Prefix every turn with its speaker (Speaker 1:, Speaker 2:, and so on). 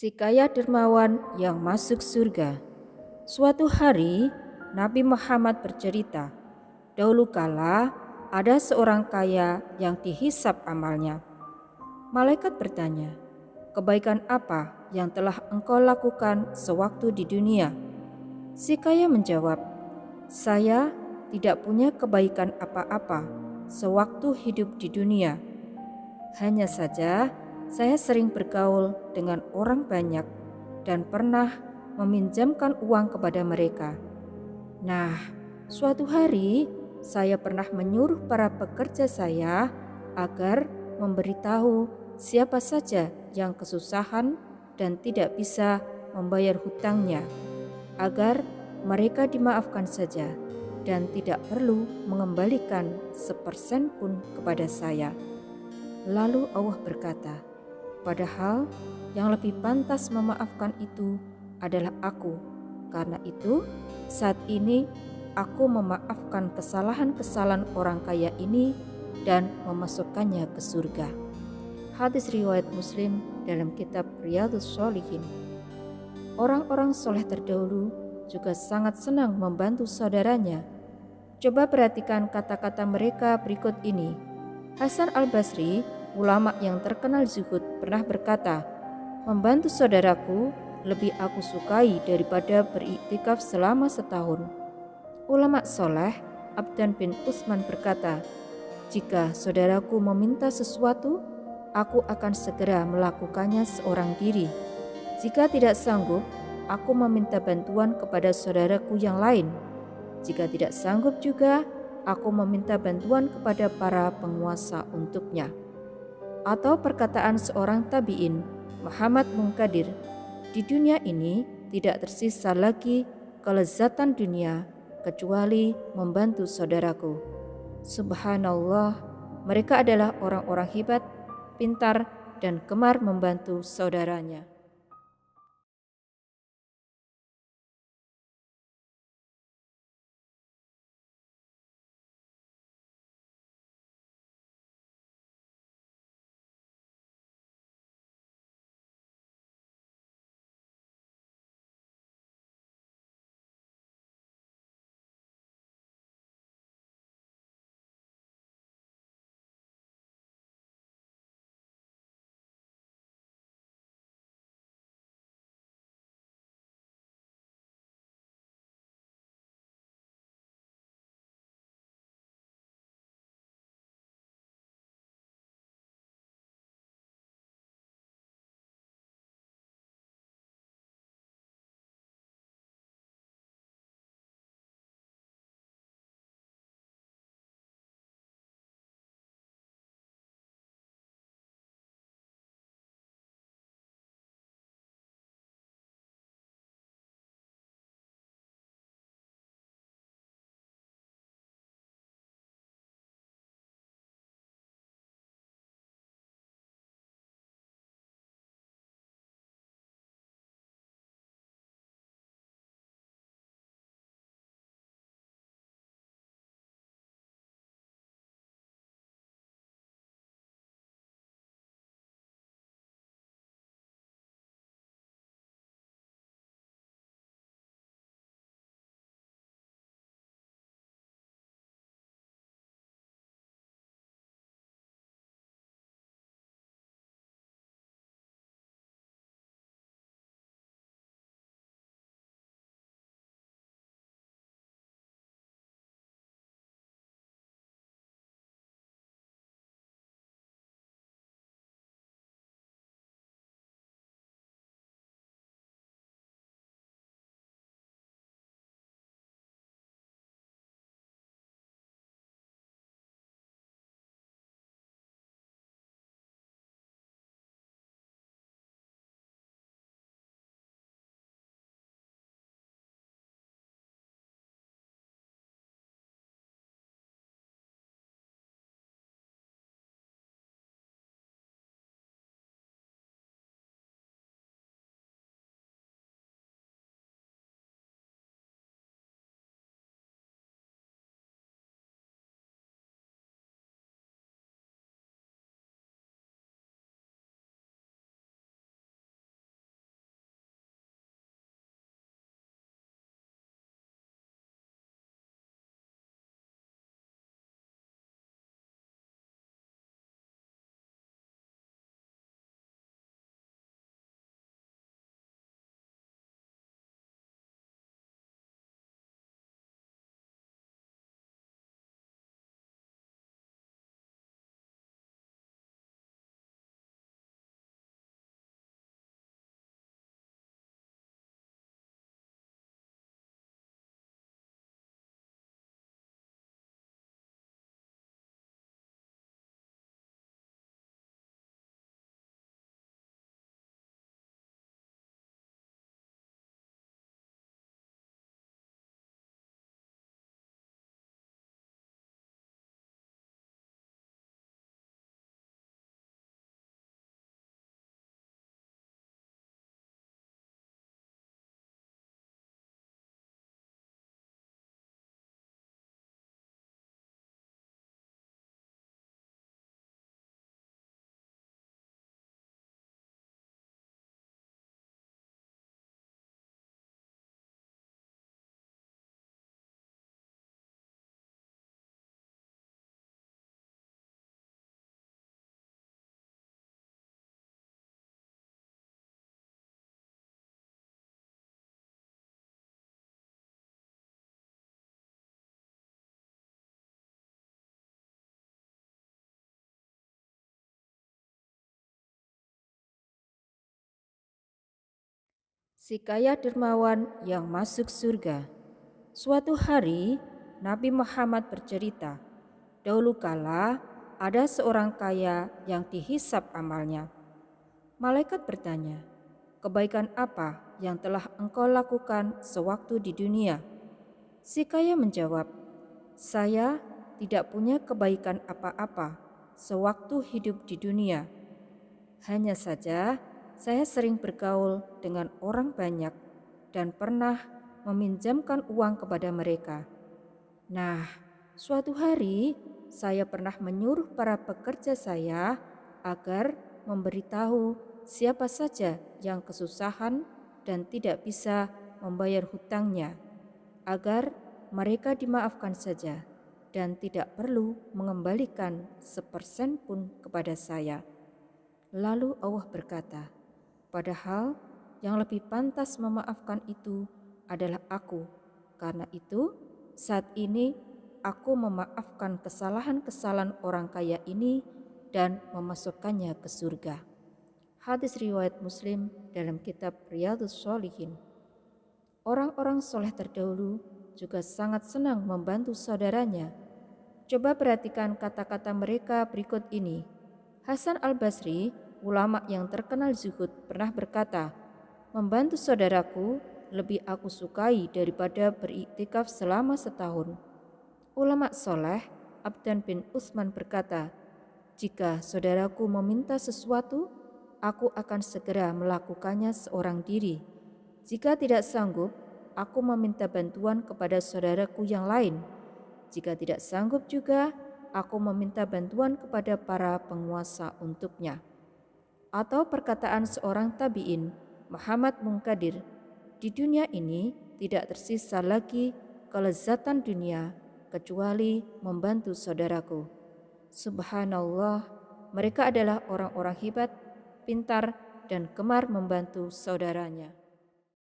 Speaker 1: Si kaya dermawan yang masuk surga. Suatu hari, Nabi Muhammad bercerita, dahulu kala ada seorang kaya yang dihisap amalnya. Malaikat bertanya, kebaikan apa yang telah engkau lakukan sewaktu di dunia? Si kaya menjawab, saya tidak punya kebaikan apa-apa sewaktu hidup di dunia. Hanya saja saya sering bergaul dengan orang banyak dan pernah meminjamkan uang kepada mereka. Nah, suatu hari saya pernah menyuruh para pekerja saya agar memberitahu siapa saja yang kesusahan dan tidak bisa membayar hutangnya, agar mereka dimaafkan saja dan tidak perlu mengembalikan sepersen pun kepada saya. Lalu Allah berkata, padahal yang lebih pantas memaafkan itu adalah aku. Karena itu, saat ini aku memaafkan kesalahan-kesalahan orang kaya ini dan memasukkannya ke surga. Hadis riwayat Muslim dalam kitab Riyadhus Shalihin. Orang-orang soleh terdahulu juga sangat senang membantu saudaranya. Coba perhatikan kata-kata mereka berikut ini. Hasan al-Basri, ulama yang terkenal zuhud, pernah berkata, membantu saudaraku lebih aku sukai daripada beriktikaf selama setahun. Ulama soleh, Abdan bin Utsman berkata, jika saudaraku meminta sesuatu, aku akan segera melakukannya seorang diri. Jika tidak sanggup, aku meminta bantuan kepada saudaraku yang lain. Jika tidak sanggup juga, aku meminta bantuan kepada para penguasa untuknya. Atau perkataan seorang tabi'in, Muhammad Munkadir, di dunia ini tidak tersisa lagi kelezatan dunia kecuali membantu saudaraku. Subhanallah, mereka adalah orang-orang hebat, pintar, dan gemar membantu saudaranya. Si kaya dermawan yang masuk surga. Suatu hari, Nabi Muhammad bercerita, dahulu kala ada seorang kaya yang dihisap amalnya. Malaikat bertanya, kebaikan apa yang telah engkau lakukan sewaktu di dunia? Si kaya menjawab, saya tidak punya kebaikan apa-apa sewaktu hidup di dunia. Hanya saja saya sering bergaul dengan orang banyak dan pernah meminjamkan uang kepada mereka. Nah, suatu hari saya pernah menyuruh para pekerja saya agar memberitahu siapa saja yang kesusahan dan tidak bisa membayar hutangnya, agar mereka dimaafkan saja dan tidak perlu mengembalikan sepersen pun kepada saya. Lalu Allah berkata, padahal yang lebih pantas memaafkan itu adalah aku. Karena itu, saat ini aku memaafkan kesalahan-kesalahan orang kaya ini dan memasukkannya ke surga. Hadis riwayat Muslim dalam kitab Riyadhus Shalihin. Orang-orang soleh terdahulu juga sangat senang membantu saudaranya. Coba perhatikan kata-kata mereka berikut ini. Hasan al-Basri, ulama yang terkenal zuhud, pernah berkata, membantu saudaraku lebih aku sukai daripada beriktikaf selama setahun. Ulama soleh, Abdan bin Utsman berkata, jika saudaraku meminta sesuatu, aku akan segera melakukannya seorang diri. Jika tidak sanggup, aku meminta bantuan kepada saudaraku yang lain. Jika tidak sanggup juga, aku meminta bantuan kepada para penguasa untuknya. Atau perkataan seorang tabi'in, Muhammad Munkadir, di dunia ini tidak tersisa lagi kelezatan dunia kecuali membantu saudaraku. Subhanallah, mereka adalah orang-orang hebat, pintar, dan gemar membantu saudaranya.